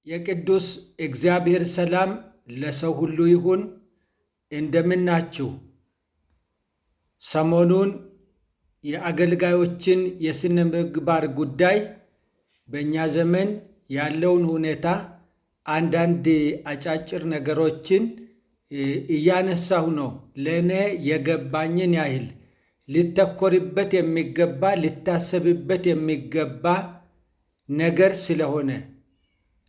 የቅዱስ እግዚአብሔር ሰላም ለሰው ሁሉ ይሁን። እንደምናችሁ። ሰሞኑን የአገልጋዮችን የሥነ ምግባር ጉዳይ በእኛ ዘመን ያለውን ሁኔታ አንዳንድ አጫጭር ነገሮችን እያነሳሁ ነው። ለእኔ የገባኝን ያህል ሊተኮርበት የሚገባ ሊታሰብበት የሚገባ ነገር ስለሆነ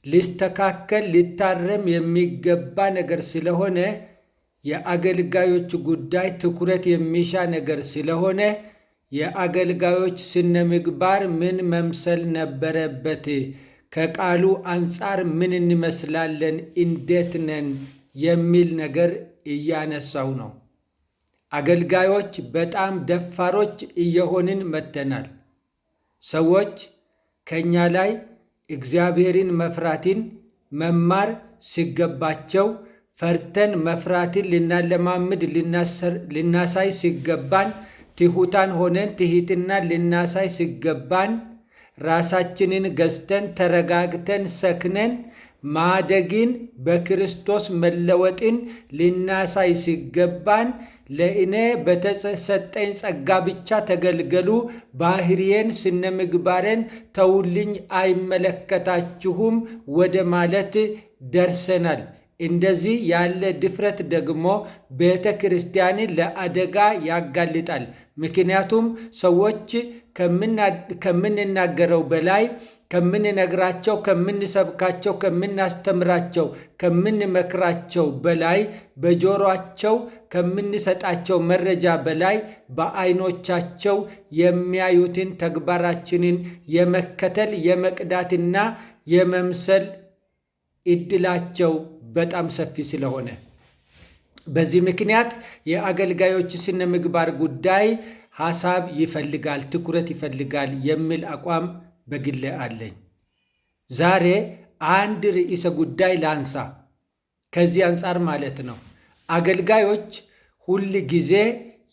ሊስተካከል ሊታረም የሚገባ ነገር ስለሆነ የአገልጋዮች ጉዳይ ትኩረት የሚሻ ነገር ስለሆነ የአገልጋዮች ስነ ምግባር ምን መምሰል ነበረበት? ከቃሉ አንጻር ምን እንመስላለን? እንዴት ነን? የሚል ነገር እያነሳው ነው። አገልጋዮች በጣም ደፋሮች እየሆንን መጥተናል። ሰዎች ከእኛ ላይ እግዚአብሔርን መፍራትን መማር ሲገባቸው ፈርተን መፍራትን ልናለማምድ ልናሳይ ሲገባን፣ ትሑታን ሆነን ትሕትናን ልናሳይ ሲገባን፣ ራሳችንን ገዝተን ተረጋግተን ሰክነን ማደግን በክርስቶስ መለወጥን ልናሳይ ሲገባን፣ ለእኔ በተሰጠኝ ጸጋ ብቻ ተገልገሉ፣ ባህሪዬን ስነ ምግባሬን ተውልኝ፣ አይመለከታችሁም ወደ ማለት ደርሰናል። እንደዚህ ያለ ድፍረት ደግሞ ቤተ ክርስቲያንን ለአደጋ ያጋልጣል። ምክንያቱም ሰዎች ከምንናገረው በላይ ከምንነግራቸው፣ ከምንሰብካቸው፣ ከምናስተምራቸው፣ ከምንመክራቸው በላይ በጆሮአቸው ከምንሰጣቸው መረጃ በላይ በዓይኖቻቸው የሚያዩትን ተግባራችንን የመከተል የመቅዳትና የመምሰል እድላቸው በጣም ሰፊ ስለሆነ በዚህ ምክንያት የአገልጋዮች ስነ ምግባር ጉዳይ ሐሳብ ይፈልጋል፣ ትኩረት ይፈልጋል የሚል አቋም በግሌ አለኝ። ዛሬ አንድ ርዕሰ ጉዳይ ላንሳ። ከዚህ አንጻር ማለት ነው አገልጋዮች ሁል ጊዜ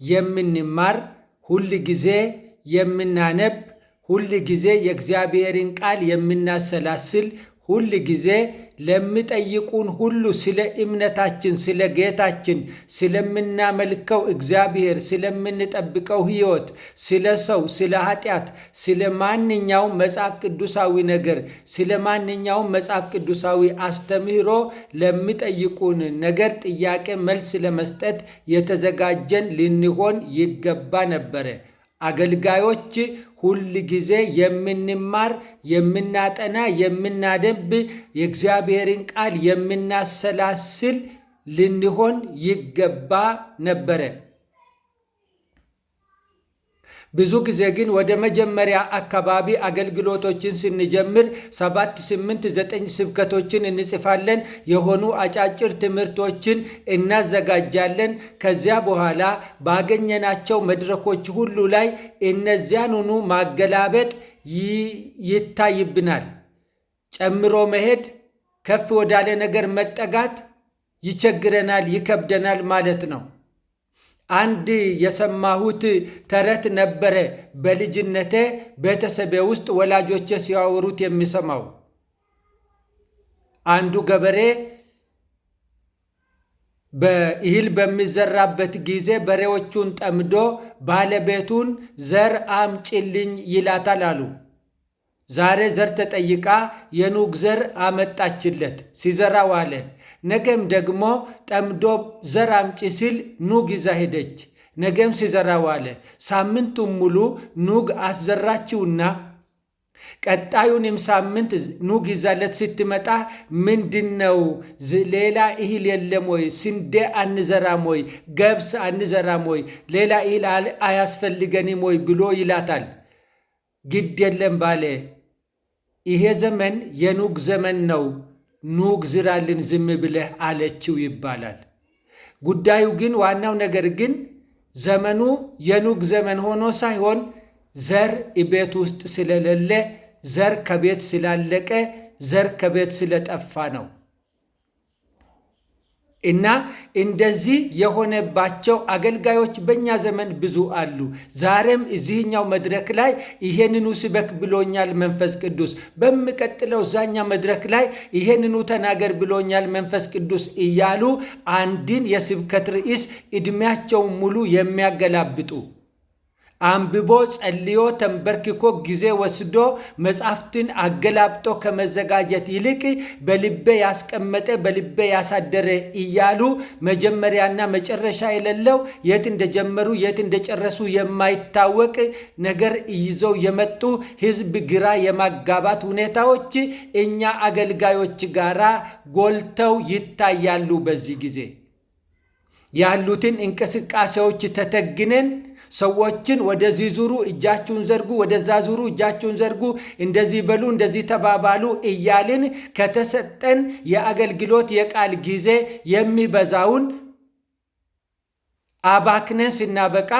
የምንማር፣ ሁል ጊዜ የምናነብ፣ ሁል ጊዜ የእግዚአብሔርን ቃል የምናሰላስል፣ ሁል ጊዜ ለሚጠይቁን ሁሉ ስለ እምነታችን፣ ስለ ጌታችን፣ ስለምናመልከው እግዚአብሔር፣ ስለምንጠብቀው ሕይወት፣ ስለ ሰው፣ ስለ ኃጢአት፣ ስለ ማንኛውም መጽሐፍ ቅዱሳዊ ነገር፣ ስለ ማንኛውም መጽሐፍ ቅዱሳዊ አስተምህሮ ለሚጠይቁን ነገር ጥያቄ መልስ ለመስጠት የተዘጋጀን ልንሆን ይገባ ነበረ። አገልጋዮች ሁል ጊዜ የምንማር፣ የምናጠና፣ የምናደብ፣ የእግዚአብሔርን ቃል የምናሰላስል ልንሆን ይገባ ነበረ። ብዙ ጊዜ ግን ወደ መጀመሪያ አካባቢ አገልግሎቶችን ስንጀምር 7፣ 8፣ 9 ስብከቶችን እንጽፋለን። የሆኑ አጫጭር ትምህርቶችን እናዘጋጃለን። ከዚያ በኋላ ባገኘናቸው መድረኮች ሁሉ ላይ እነዚያንኑ ማገላበጥ ይታይብናል። ጨምሮ መሄድ፣ ከፍ ወዳለ ነገር መጠጋት ይቸግረናል፣ ይከብደናል ማለት ነው። አንድ የሰማሁት ተረት ነበረ። በልጅነቴ ቤተሰቤ ውስጥ ወላጆቼ ሲያወሩት የሚሰማው አንዱ ገበሬ በእህል በሚዘራበት ጊዜ በሬዎቹን ጠምዶ ባለቤቱን ዘር አምጪልኝ ይላታል አሉ። ዛሬ ዘር ተጠይቃ የኑግ ዘር አመጣችለት፣ ሲዘራ ዋለ። ነገም ደግሞ ጠምዶ ዘር አምጪ ሲል ኑግ ይዛ ሄደች። ነገም ሲዘራ ዋለ። ሳምንቱን ሙሉ ኑግ አስዘራችውና ቀጣዩንም ሳምንት ኑግ ይዛለት ስትመጣ ምንድነው ሌላ እህል የለም ወይ? ስንዴ አንዘራም ወይ? ገብስ አንዘራም ወይ? ሌላ እህል አያስፈልገንም ወይ ብሎ ይላታል። ግድ የለም ባለ፣ ይሄ ዘመን የኑግ ዘመን ነው፣ ኑግ ዝራልን ዝም ብለህ አለችው ይባላል። ጉዳዩ ግን ዋናው ነገር ግን ዘመኑ የኑግ ዘመን ሆኖ ሳይሆን ዘር ቤት ውስጥ ስለሌለ፣ ዘር ከቤት ስላለቀ፣ ዘር ከቤት ስለጠፋ ነው። እና እንደዚህ የሆነባቸው አገልጋዮች በእኛ ዘመን ብዙ አሉ። ዛሬም እዚህኛው መድረክ ላይ ይሄንኑ ስበክ ብሎኛል መንፈስ ቅዱስ፣ በሚቀጥለው እዛኛ መድረክ ላይ ይሄንኑ ተናገር ብሎኛል መንፈስ ቅዱስ እያሉ አንድን የስብከት ርዕስ ዕድሜያቸውን ሙሉ የሚያገላብጡ፣ አንብቦ ጸልዮ ተንበርክኮ ጊዜ ወስዶ መጽሐፍትን አገላብጦ ከመዘጋጀት ይልቅ በልቤ ያስቀመጠ በልቤ ያሳደረ እያሉ መጀመሪያና መጨረሻ የሌለው የት እንደጀመሩ የት እንደጨረሱ የማይታወቅ ነገር ይዘው የመጡ ሕዝብ ግራ የማጋባት ሁኔታዎች እኛ አገልጋዮች ጋራ ጎልተው ይታያሉ። በዚህ ጊዜ ያሉትን እንቅስቃሴዎች ተተግነን ሰዎችን ወደዚህ ዙሩ፣ እጃችሁን ዘርጉ፣ ወደዛ ዙሩ፣ እጃችሁን ዘርጉ፣ እንደዚህ በሉ፣ እንደዚህ ተባባሉ እያልን ከተሰጠን የአገልግሎት የቃል ጊዜ የሚበዛውን አባክነን ስናበቃ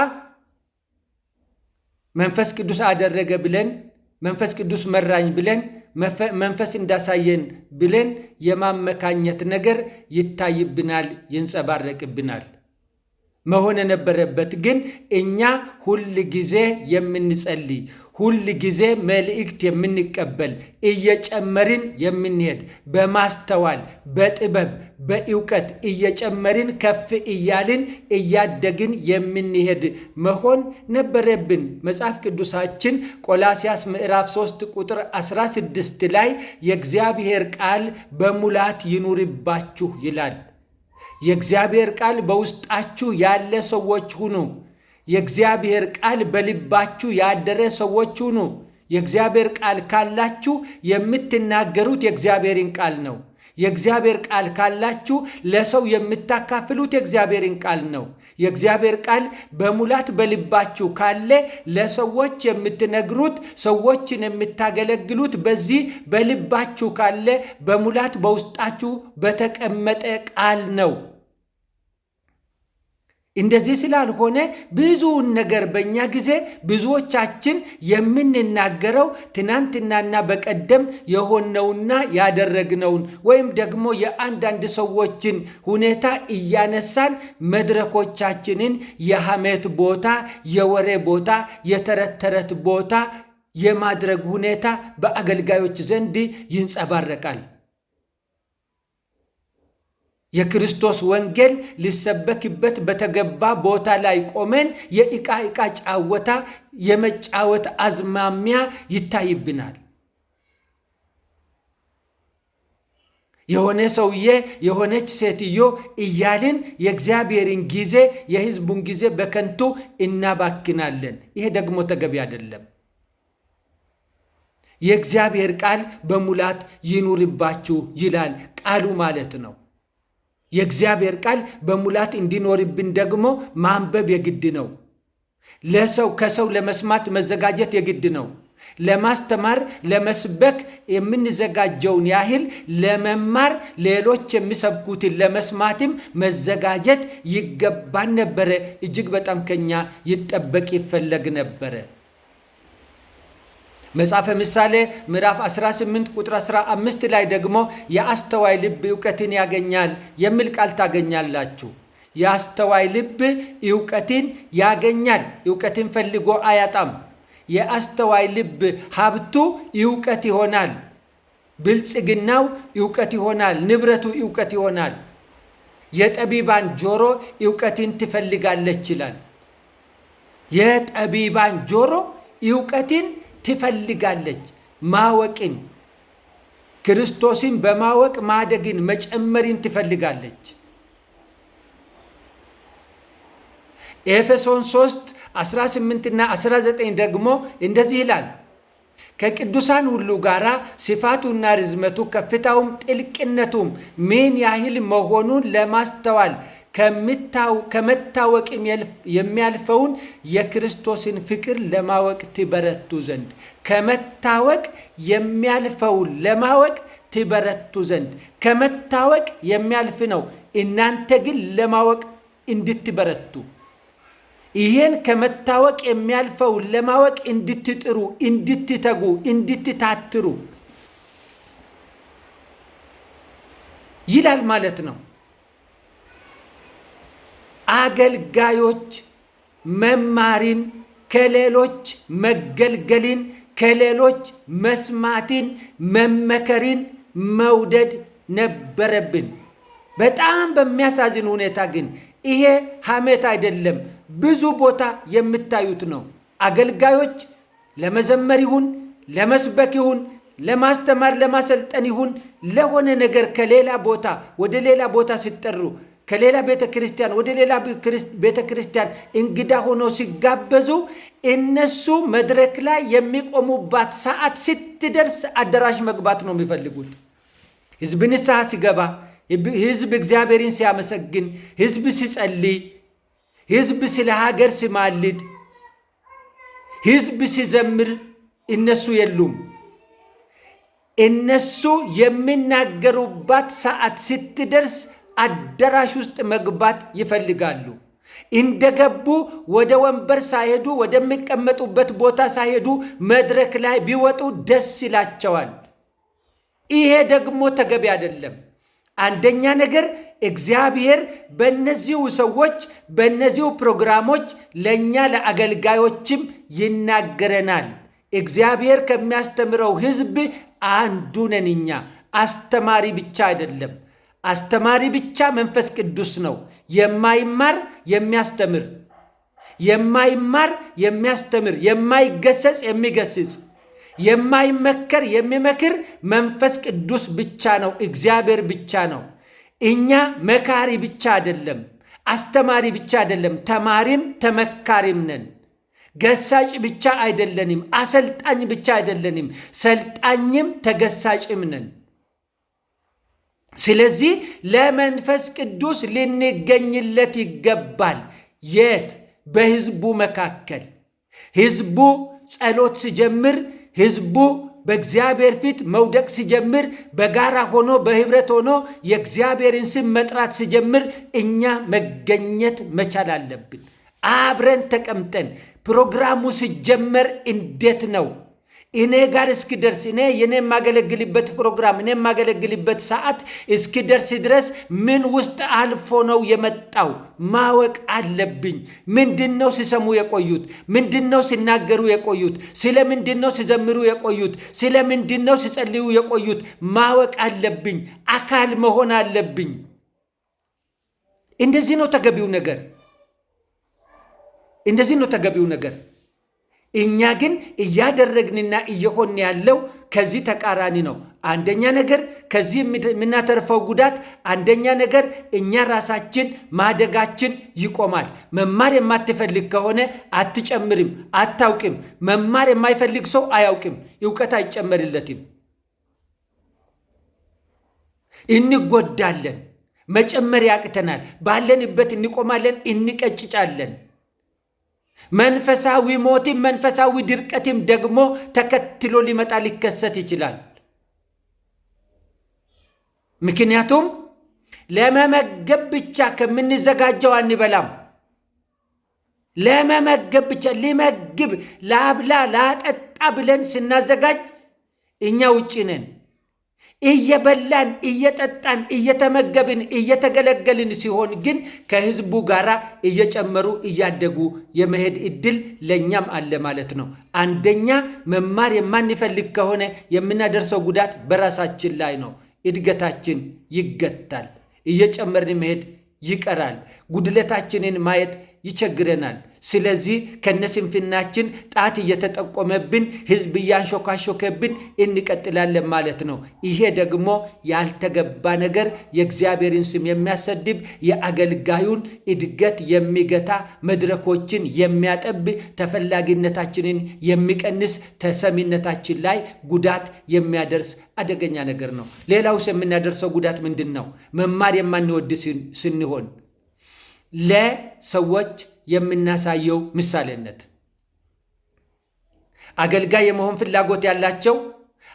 መንፈስ ቅዱስ አደረገ ብለን መንፈስ ቅዱስ መራኝ ብለን መንፈስ እንዳሳየን ብለን የማመካኘት ነገር ይታይብናል፣ ይንጸባረቅብናል። መሆን የነበረበት ግን እኛ ሁል ጊዜ የምንጸልይ፣ ሁል ጊዜ መልእክት የምንቀበል፣ እየጨመርን የምንሄድ፣ በማስተዋል በጥበብ በእውቀት እየጨመርን ከፍ እያልን እያደግን የምንሄድ መሆን ነበረብን። መጽሐፍ ቅዱሳችን ቆላስያስ ምዕራፍ 3 ቁጥር 16 ላይ የእግዚአብሔር ቃል በሙላት ይኑርባችሁ ይላል። የእግዚአብሔር ቃል በውስጣችሁ ያለ ሰዎች ሁኑ። የእግዚአብሔር ቃል በልባችሁ ያደረ ሰዎች ሁኑ። የእግዚአብሔር ቃል ካላችሁ የምትናገሩት የእግዚአብሔርን ቃል ነው። የእግዚአብሔር ቃል ካላችሁ ለሰው የምታካፍሉት የእግዚአብሔርን ቃል ነው። የእግዚአብሔር ቃል በሙላት በልባችሁ ካለ ለሰዎች የምትነግሩት፣ ሰዎችን የምታገለግሉት በዚህ በልባችሁ ካለ በሙላት በውስጣችሁ በተቀመጠ ቃል ነው። እንደዚህ ስላልሆነ ብዙውን ነገር በእኛ ጊዜ ብዙዎቻችን የምንናገረው ትናንትናና በቀደም የሆነውና ያደረግነውን ወይም ደግሞ የአንዳንድ ሰዎችን ሁኔታ እያነሳን መድረኮቻችንን የሐሜት ቦታ፣ የወሬ ቦታ፣ የተረት ተረት ቦታ የማድረግ ሁኔታ በአገልጋዮች ዘንድ ይንጸባረቃል። የክርስቶስ ወንጌል ሊሰበክበት በተገባ ቦታ ላይ ቆመን የዕቃ ጫወታ የመጫወት አዝማሚያ ይታይብናል። የሆነ ሰውዬ የሆነች ሴትዮ እያልን የእግዚአብሔርን ጊዜ የሕዝቡን ጊዜ በከንቱ እናባክናለን። ይሄ ደግሞ ተገቢ አይደለም። የእግዚአብሔር ቃል በሙላት ይኑርባችሁ ይላል ቃሉ ማለት ነው። የእግዚአብሔር ቃል በሙላት እንዲኖርብን ደግሞ ማንበብ የግድ ነው። ከሰው ለመስማት መዘጋጀት የግድ ነው። ለማስተማር ለመስበክ የምንዘጋጀውን ያህል ለመማር ሌሎች የሚሰብኩትን ለመስማትም መዘጋጀት ይገባን ነበረ። እጅግ በጣም ከኛ ይጠበቅ ይፈለግ ነበረ። መጽሐፈ ምሳሌ ምዕራፍ 18 ቁጥር 15 ላይ ደግሞ የአስተዋይ ልብ ዕውቀትን ያገኛል የሚል ቃል ታገኛላችሁ። የአስተዋይ ልብ ዕውቀትን ያገኛል። ዕውቀትን ፈልጎ አያጣም። የአስተዋይ ልብ ሀብቱ ዕውቀት ይሆናል። ብልጽግናው ዕውቀት ይሆናል። ንብረቱ ዕውቀት ይሆናል። የጠቢባን ጆሮ ዕውቀትን ትፈልጋለች ይላል። የጠቢባን ጆሮ ዕውቀትን ትፈልጋለች፣ ማወቅን፣ ክርስቶስን በማወቅ ማደግን መጨመርን ትፈልጋለች። ኤፌሶን 3 18 እና 19 ደግሞ እንደዚህ ይላል፣ ከቅዱሳን ሁሉ ጋር ስፋቱና ርዝመቱ ከፍታውም ጥልቅነቱም ምን ያህል መሆኑን ለማስተዋል ከመታወቅ የሚያልፈውን የክርስቶስን ፍቅር ለማወቅ ትበረቱ ዘንድ። ከመታወቅ የሚያልፈውን ለማወቅ ትበረቱ ዘንድ። ከመታወቅ የሚያልፍ ነው። እናንተ ግን ለማወቅ እንድትበረቱ፣ ይሄን ከመታወቅ የሚያልፈውን ለማወቅ እንድትጥሩ፣ እንድትተጉ፣ እንድትታትሩ ይላል ማለት ነው። አገልጋዮች መማሪን፣ ከሌሎች መገልገልን፣ ከሌሎች መስማትን፣ መመከርን መውደድ ነበረብን። በጣም በሚያሳዝን ሁኔታ ግን ይሄ ሐሜት አይደለም፣ ብዙ ቦታ የምታዩት ነው። አገልጋዮች ለመዘመር ይሁን ለመስበክ ይሁን ለማስተማር ለማሰልጠን ይሁን ለሆነ ነገር ከሌላ ቦታ ወደ ሌላ ቦታ ሲጠሩ ከሌላ ቤተ ክርስቲያን ወደ ሌላ ቤተ ክርስቲያን እንግዳ ሆኖ ሲጋበዙ እነሱ መድረክ ላይ የሚቆሙባት ሰዓት ስትደርስ አዳራሽ መግባት ነው የሚፈልጉት። ሕዝብ ንስሐ ሲገባ፣ ሕዝብ እግዚአብሔርን ሲያመሰግን፣ ሕዝብ ሲጸልይ፣ ሕዝብ ስለ ሀገር ሲማልድ፣ ሕዝብ ሲዘምር እነሱ የሉም። እነሱ የሚናገሩባት ሰዓት ስትደርስ አዳራሽ ውስጥ መግባት ይፈልጋሉ። እንደገቡ ወደ ወንበር ሳይሄዱ ወደሚቀመጡበት ቦታ ሳይሄዱ መድረክ ላይ ቢወጡ ደስ ይላቸዋል። ይሄ ደግሞ ተገቢ አይደለም። አንደኛ ነገር እግዚአብሔር በእነዚሁ ሰዎች በእነዚሁ ፕሮግራሞች ለእኛ ለአገልጋዮችም ይናገረናል። እግዚአብሔር ከሚያስተምረው ሕዝብ አንዱ ነን እኛ። አስተማሪ ብቻ አይደለም። አስተማሪ ብቻ መንፈስ ቅዱስ ነው። የማይማር የሚያስተምር፣ የማይማር የሚያስተምር፣ የማይገሰጽ የሚገስጽ፣ የማይመከር የሚመክር መንፈስ ቅዱስ ብቻ ነው። እግዚአብሔር ብቻ ነው። እኛ መካሪ ብቻ አይደለም፣ አስተማሪ ብቻ አይደለም፣ ተማሪም ተመካሪም ነን። ገሳጭ ብቻ አይደለንም፣ አሰልጣኝ ብቻ አይደለንም፣ ሰልጣኝም ተገሳጭም ነን። ስለዚህ ለመንፈስ ቅዱስ ልንገኝለት ይገባል። የት? በሕዝቡ መካከል። ሕዝቡ ጸሎት ሲጀምር፣ ሕዝቡ በእግዚአብሔር ፊት መውደቅ ሲጀምር፣ በጋራ ሆኖ በህብረት ሆኖ የእግዚአብሔርን ስም መጥራት ሲጀምር እኛ መገኘት መቻል አለብን። አብረን ተቀምጠን ፕሮግራሙ ሲጀመር እንዴት ነው እኔ ጋር እስኪደርስ እኔ የኔ የማገለግልበት ፕሮግራም እኔ የማገለግልበት ሰዓት እስኪደርስ ድረስ ምን ውስጥ አልፎ ነው የመጣው ማወቅ አለብኝ። ምንድነው ሲሰሙ የቆዩት? ምንድነው ሲናገሩ የቆዩት? ስለ ምንድነው ሲዘምሩ የቆዩት? ስለ ምንድነው ሲጸልዩ የቆዩት? ማወቅ አለብኝ። አካል መሆን አለብኝ። እንደዚህ ነው ተገቢው ነገር። እንደዚህ ነው ተገቢው ነገር። እኛ ግን እያደረግንና እየሆን ያለው ከዚህ ተቃራኒ ነው። አንደኛ ነገር ከዚህ የምናተርፈው ጉዳት፣ አንደኛ ነገር እኛ ራሳችን ማደጋችን ይቆማል። መማር የማትፈልግ ከሆነ አትጨምርም፣ አታውቅም። መማር የማይፈልግ ሰው አያውቅም፣ እውቀት አይጨመርለትም። እንጎዳለን፣ መጨመር ያቅተናል። ባለንበት እንቆማለን፣ እንቀጭጫለን። መንፈሳዊ ሞትም መንፈሳዊ ድርቀትም ደግሞ ተከትሎ ሊመጣ ሊከሰት ይችላል። ምክንያቱም ለመመገብ ብቻ ከምንዘጋጀው አንበላም። ለመመገብ ብቻ ሊመግብ ላብላ ላጠጣ ብለን ስናዘጋጅ እኛ ውጪ ነን። እየበላን እየጠጣን እየተመገብን እየተገለገልን ሲሆን ግን ከህዝቡ ጋር እየጨመሩ እያደጉ የመሄድ እድል ለኛም አለ ማለት ነው። አንደኛ መማር የማንፈልግ ከሆነ የምናደርሰው ጉዳት በራሳችን ላይ ነው። እድገታችን ይገታል፣ እየጨመርን መሄድ ይቀራል፣ ጉድለታችንን ማየት ይቸግረናል። ስለዚህ ከነስንፍናችን ጣት እየተጠቆመብን ህዝብ እያንሾካሾከብን እንቀጥላለን ማለት ነው። ይሄ ደግሞ ያልተገባ ነገር፣ የእግዚአብሔርን ስም የሚያሰድብ፣ የአገልጋዩን እድገት የሚገታ፣ መድረኮችን የሚያጠብ፣ ተፈላጊነታችንን የሚቀንስ፣ ተሰሚነታችን ላይ ጉዳት የሚያደርስ አደገኛ ነገር ነው። ሌላውስ የምናደርሰው ጉዳት ምንድን ነው? መማር የማንወድ ስንሆን ለሰዎች የምናሳየው ምሳሌነት። አገልጋይ የመሆን ፍላጎት ያላቸው፣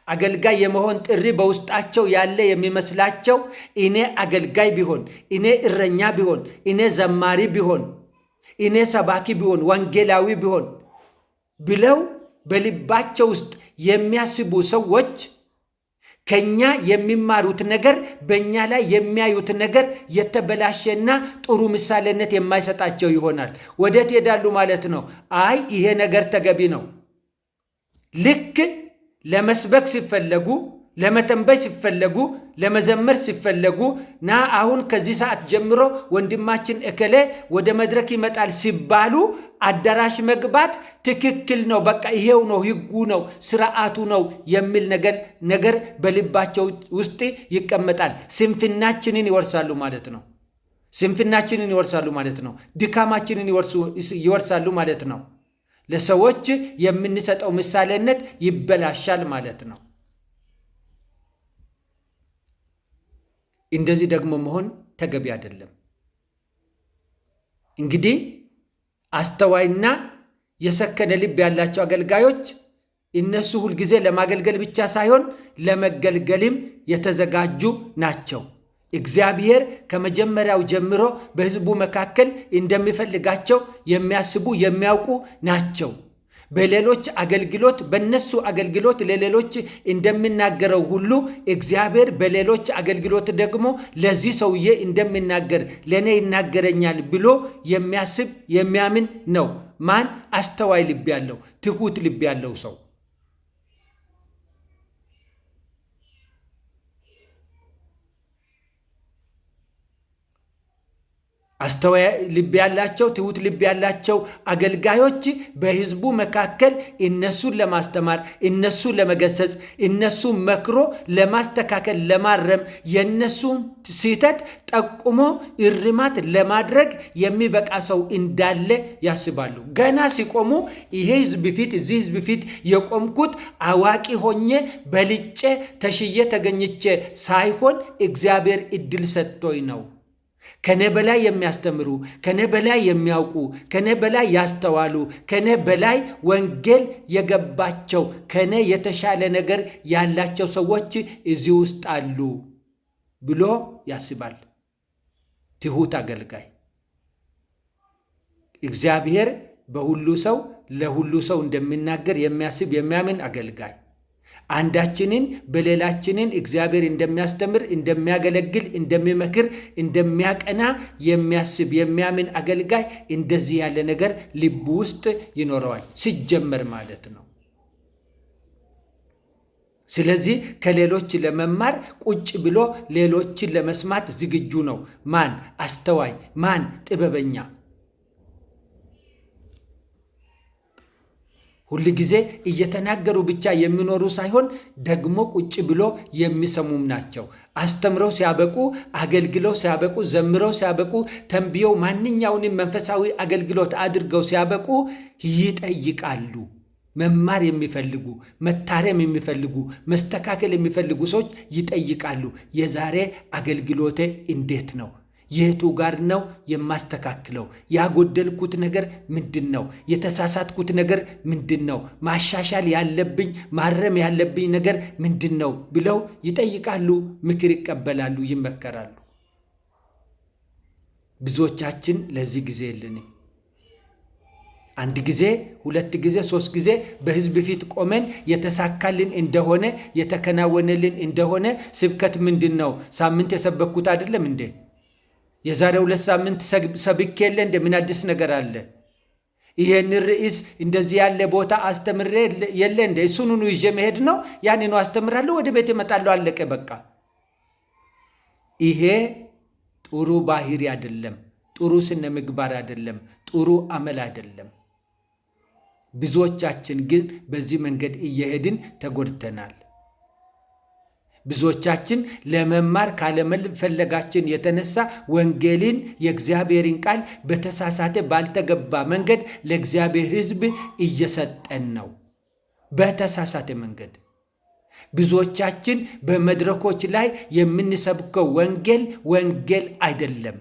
አገልጋይ የመሆን ጥሪ በውስጣቸው ያለ የሚመስላቸው እኔ አገልጋይ ቢሆን፣ እኔ እረኛ ቢሆን፣ እኔ ዘማሪ ቢሆን፣ እኔ ሰባኪ ቢሆን፣ ወንጌላዊ ቢሆን ብለው በልባቸው ውስጥ የሚያስቡ ሰዎች ከኛ የሚማሩት ነገር በእኛ ላይ የሚያዩት ነገር የተበላሸና ጥሩ ምሳሌነት የማይሰጣቸው ይሆናል። ወዴት ይሄዳሉ ማለት ነው? አይ ይሄ ነገር ተገቢ ነው። ልክ ለመስበክ ሲፈለጉ፣ ለመተንበይ ሲፈለጉ፣ ለመዘመር ሲፈለጉ ና አሁን ከዚህ ሰዓት ጀምሮ ወንድማችን እከሌ ወደ መድረክ ይመጣል ሲባሉ አዳራሽ መግባት ትክክል ነው፣ በቃ ይሄው ነው፣ ህጉ ነው፣ ስርዓቱ ነው የሚል ነገር በልባቸው ውስጥ ይቀመጣል። ስንፍናችንን ይወርሳሉ ማለት ነው። ስንፍናችንን ይወርሳሉ ማለት ነው። ድካማችንን ይወርሳሉ ማለት ነው። ለሰዎች የምንሰጠው ምሳሌነት ይበላሻል ማለት ነው። እንደዚህ ደግሞ መሆን ተገቢ አይደለም። እንግዲህ አስተዋይና የሰከነ ልብ ያላቸው አገልጋዮች እነሱ ሁልጊዜ ለማገልገል ብቻ ሳይሆን ለመገልገልም የተዘጋጁ ናቸው። እግዚአብሔር ከመጀመሪያው ጀምሮ በሕዝቡ መካከል እንደሚፈልጋቸው የሚያስቡ የሚያውቁ ናቸው። በሌሎች አገልግሎት በነሱ አገልግሎት ለሌሎች እንደሚናገረው ሁሉ እግዚአብሔር በሌሎች አገልግሎት ደግሞ ለዚህ ሰውዬ እንደሚናገር ለእኔ ይናገረኛል ብሎ የሚያስብ የሚያምን ነው። ማን? አስተዋይ ልብ ያለው ትሁት ልብ ያለው ሰው። አስተዋይ ልብ ያላቸው ትሁት ልብ ያላቸው አገልጋዮች በሕዝቡ መካከል እነሱን ለማስተማር፣ እነሱን ለመገሰጽ፣ እነሱን መክሮ ለማስተካከል፣ ለማረም፣ የነሱን ስህተት ጠቁሞ እርማት ለማድረግ የሚበቃ ሰው እንዳለ ያስባሉ። ገና ሲቆሙ ይሄ ሕዝብ ፊት እዚህ ሕዝብ ፊት የቆምኩት አዋቂ ሆኜ በልጬ ተሽዬ ተገኝቼ ሳይሆን እግዚአብሔር እድል ሰጥቶኝ ነው። ከኔ በላይ የሚያስተምሩ፣ ከኔ በላይ የሚያውቁ፣ ከኔ በላይ ያስተዋሉ፣ ከኔ በላይ ወንጌል የገባቸው፣ ከኔ የተሻለ ነገር ያላቸው ሰዎች እዚህ ውስጥ አሉ ብሎ ያስባል ትሁት አገልጋይ። እግዚአብሔር በሁሉ ሰው ለሁሉ ሰው እንደሚናገር የሚያስብ የሚያምን አገልጋይ፣ አንዳችንን በሌላችንን እግዚአብሔር እንደሚያስተምር፣ እንደሚያገለግል፣ እንደሚመክር፣ እንደሚያቀና የሚያስብ የሚያምን አገልጋይ እንደዚህ ያለ ነገር ልቡ ውስጥ ይኖረዋል ሲጀመር ማለት ነው። ስለዚህ ከሌሎች ለመማር ቁጭ ብሎ ሌሎችን ለመስማት ዝግጁ ነው። ማን? አስተዋይ። ማን? ጥበበኛ። ሁል ጊዜ እየተናገሩ ብቻ የሚኖሩ ሳይሆን ደግሞ ቁጭ ብሎ የሚሰሙም ናቸው። አስተምረው ሲያበቁ፣ አገልግለው ሲያበቁ፣ ዘምረው ሲያበቁ፣ ተንብየው ማንኛውንም መንፈሳዊ አገልግሎት አድርገው ሲያበቁ ይጠይቃሉ። መማር የሚፈልጉ፣ መታረም የሚፈልጉ፣ መስተካከል የሚፈልጉ ሰዎች ይጠይቃሉ። የዛሬ አገልግሎቴ እንዴት ነው? የቱ ጋር ነው የማስተካክለው? ያጎደልኩት ነገር ምንድን ነው? የተሳሳትኩት ነገር ምንድን ነው? ማሻሻል ያለብኝ ማረም ያለብኝ ነገር ምንድን ነው ብለው ይጠይቃሉ። ምክር ይቀበላሉ፣ ይመከራሉ። ብዙዎቻችን ለዚህ ጊዜ የለንም። አንድ ጊዜ፣ ሁለት ጊዜ፣ ሶስት ጊዜ በሕዝብ ፊት ቆመን የተሳካልን እንደሆነ የተከናወነልን እንደሆነ ስብከት ምንድን ነው? ሳምንት የሰበኩት አይደለም እንዴ? የዛሬ 2 ሳምንት ሰብኬ የለ እንደ ምን አዲስ ነገር አለ? ይሄን ርዕስ እንደዚህ ያለ ቦታ አስተምሬ የለ እንደ እሱኑኑ ይዤ መሄድ ነው። ያንኑ አስተምራለሁ፣ ወደ ቤት እመጣለሁ፣ አለቀ በቃ። ይሄ ጥሩ ባህሪ አይደለም፣ ጥሩ ስነ ምግባር አይደለም፣ ጥሩ አመል አይደለም። ብዙዎቻችን ግን በዚህ መንገድ እየሄድን ተጎድተናል። ብዙዎቻችን ለመማር ካለመፈለጋችን የተነሳ ወንጌልን የእግዚአብሔርን ቃል በተሳሳተ ባልተገባ መንገድ ለእግዚአብሔር ሕዝብ እየሰጠን ነው። በተሳሳተ መንገድ ብዙዎቻችን በመድረኮች ላይ የምንሰብከው ወንጌል አይደለም።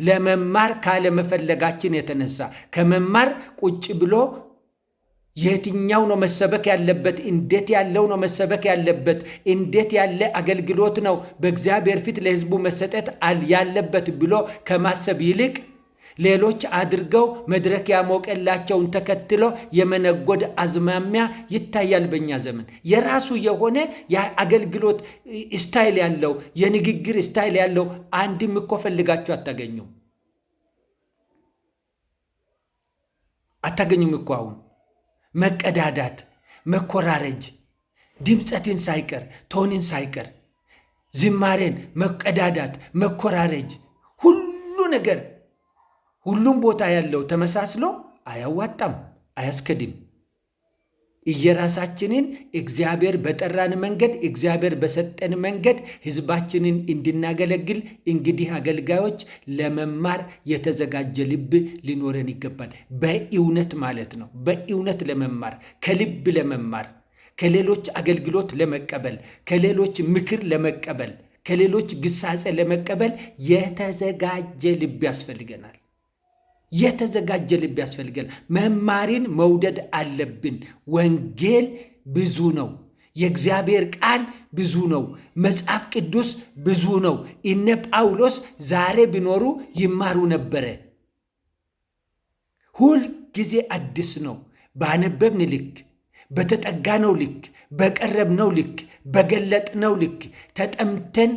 ለመማር ካለመፈለጋችን የተነሳ ከመማር ቁጭ ብሎ የትኛው ነው መሰበክ ያለበት? እንዴት ያለው ነው መሰበክ ያለበት? እንዴት ያለ አገልግሎት ነው በእግዚአብሔር ፊት ለሕዝቡ መሰጠት ያለበት ብሎ ከማሰብ ይልቅ ሌሎች አድርገው መድረክ ያሞቀላቸውን ተከትሎ የመነጎድ አዝማሚያ ይታያል። በእኛ ዘመን የራሱ የሆነ የአገልግሎት ስታይል ያለው የንግግር ስታይል ያለው አንድም እኮ ፈልጋችሁ አታገኙም እኮ። አሁን መቀዳዳት፣ መኮራረጅ፣ ድምፀትን ሳይቀር ቶንን ሳይቀር ዝማሬን መቀዳዳት፣ መኮራረጅ፣ ሁሉ ነገር ሁሉም ቦታ ያለው ተመሳስሎ አያዋጣም፣ አያስከድም። እየራሳችንን እግዚአብሔር በጠራን መንገድ እግዚአብሔር በሰጠን መንገድ ሕዝባችንን እንድናገለግል እንግዲህ አገልጋዮች ለመማር የተዘጋጀ ልብ ሊኖረን ይገባል። በእውነት ማለት ነው። በእውነት ለመማር ከልብ ለመማር ከሌሎች አገልግሎት ለመቀበል ከሌሎች ምክር ለመቀበል ከሌሎች ግሳጼ ለመቀበል የተዘጋጀ ልብ ያስፈልገናል። የተዘጋጀ ልብ ያስፈልገናል። መማሪን መውደድ አለብን። ወንጌል ብዙ ነው። የእግዚአብሔር ቃል ብዙ ነው። መጽሐፍ ቅዱስ ብዙ ነው። እነ ጳውሎስ ዛሬ ቢኖሩ ይማሩ ነበረ። ሁል ጊዜ አዲስ ነው። ባነበብን ልክ፣ በተጠጋነው ልክ፣ በቀረብነው ልክ፣ በገለጥነው ልክ፣ ተጠምተን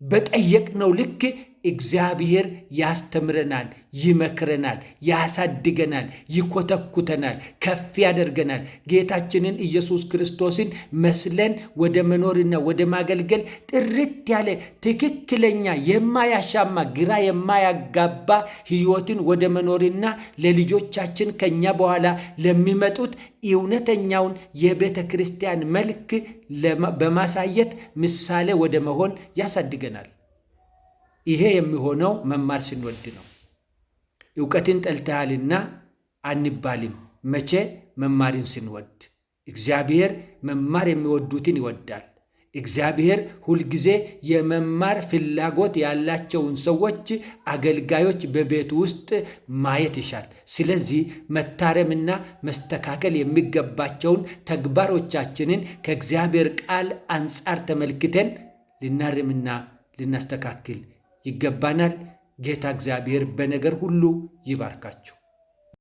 በጠየቅነው ልክ እግዚአብሔር ያስተምረናል፣ ይመክረናል፣ ያሳድገናል፣ ይኮተኩተናል፣ ከፍ ያደርገናል። ጌታችንን ኢየሱስ ክርስቶስን መስለን ወደ መኖርና ወደ ማገልገል ጥርት ያለ ትክክለኛ የማያሻማ ግራ የማያጋባ ሕይወትን ወደ መኖርና ለልጆቻችን ከኛ በኋላ ለሚመጡት እውነተኛውን የቤተ ክርስቲያን መልክ በማሳየት ምሳሌ ወደ መሆን ያሳድገናል። ይሄ የሚሆነው መማር ስንወድ ነው። እውቀትን ጠልተሃልና አንባልም። መቼ? መማርን ስንወድ። እግዚአብሔር መማር የሚወዱትን ይወዳል። እግዚአብሔር ሁልጊዜ የመማር ፍላጎት ያላቸውን ሰዎች፣ አገልጋዮች በቤቱ ውስጥ ማየት ይሻል። ስለዚህ መታረምና መስተካከል የሚገባቸውን ተግባሮቻችንን ከእግዚአብሔር ቃል አንጻር ተመልክተን ልናርምና ልናስተካክል ይገባናል። ጌታ እግዚአብሔር በነገር ሁሉ ይባርካችሁ።